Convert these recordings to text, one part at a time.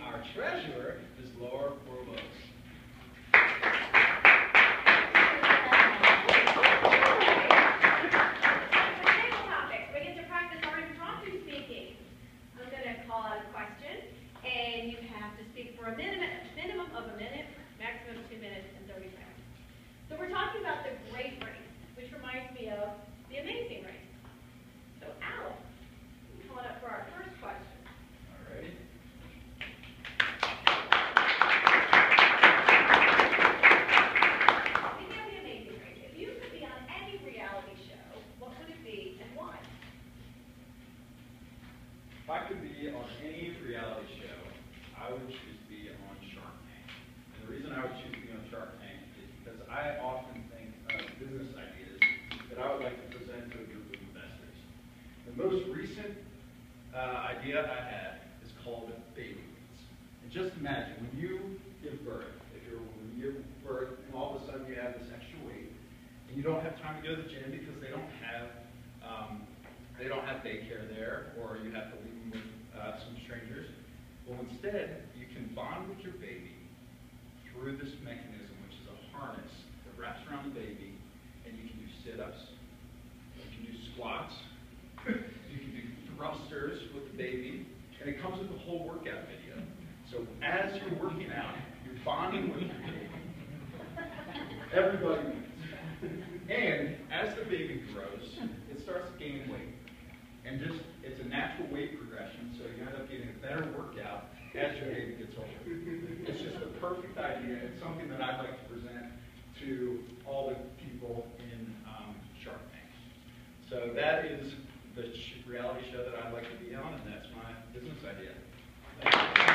our treasurer, Ms. Laura Corvos. And you have to speak for a minimum of a minute, maximum 2 minutes and 30 seconds. So we're talking about the great race, which reminds me of the amazing race. So Alex, come on up for our first question. All righty. Speaking of the amazing race, if you could be on any reality show, what would it be and why? If I could be on any reality show, I would choose to be on Shark Tank. And the reason I would choose to be on Shark Tank is because I often think of business ideas that I would like to present to a group of investors. The most recent idea I had is called baby boots. And just imagine when you give birth, when you give birth and all of a sudden you have this extra weight, and you don't have time to go to the gym because they don't have daycare there, or you have to leave them with some strangers. Well, instead, you can bond with your baby through this mechanism, which is a harness that wraps around the baby, and you can do sit-ups, you can do squats, you can do thrusters with the baby, and it comes with a whole workout video. So as you're working out, you're bonding with your baby. Everybody wins. And as the baby grows, it starts to gain weight. And it's a natural weight progression, so you end up getting a better workout as your baby gets older. It's just the perfect idea. It's something that I'd like to present to all the people in Shark Tank. So that is the reality show that I'd like to be on, and that's my business idea. Thank you.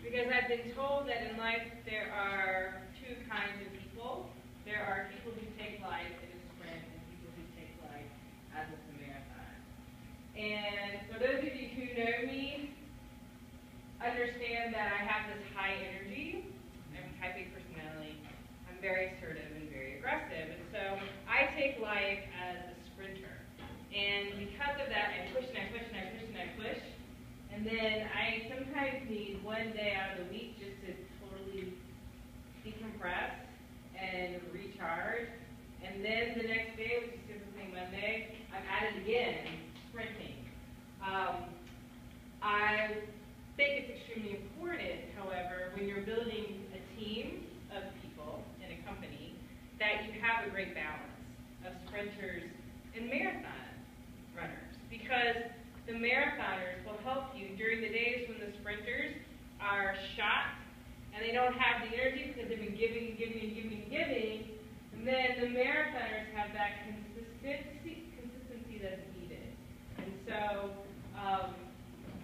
Because I've been told that in life there are two kinds of people. There are people who take life as a sprint and people who take life as a marathon. And for those of you who know me, understand that I have this high energy. I'm a type A personality. I'm very assertive and very aggressive. And so I take life as a sprinter. And because of that, I push and I push and I push and I push. And then I sometimes need one day out of the week just to totally decompress and recharge. And then the next day, which is typically Monday, I'm at it again, sprinting. I think it's extremely important, however, when you're building a team of people in a company, that you have a great balance of sprinters and marathon runners. Because the marathoners will help you during the days when the sprinters are shot and they don't have the energy because they've been giving. And then the marathoners have that consistency that's needed. And so,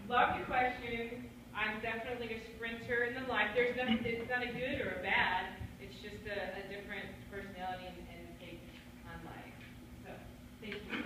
love your question. I'm definitely a sprinter in the life. There's nothing, it's not a good or a bad. It's just a different personality and take on life. So, thank you.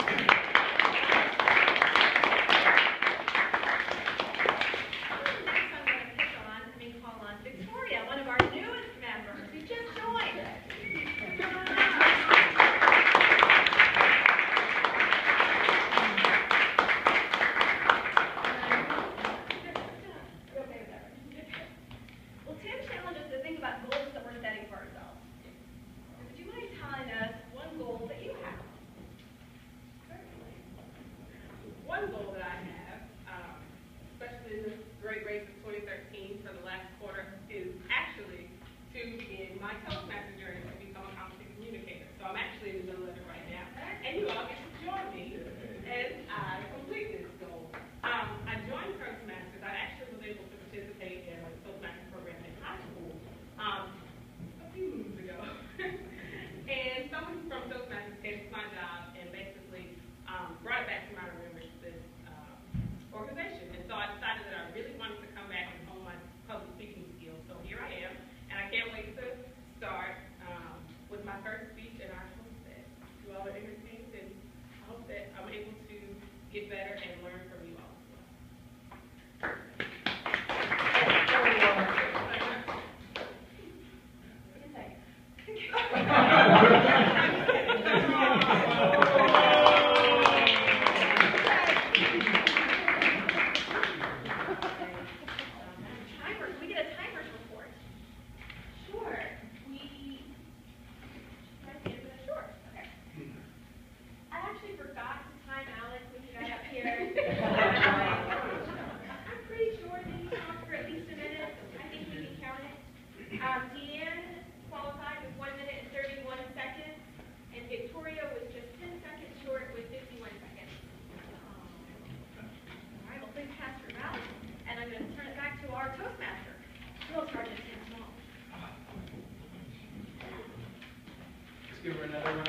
Let's give her another round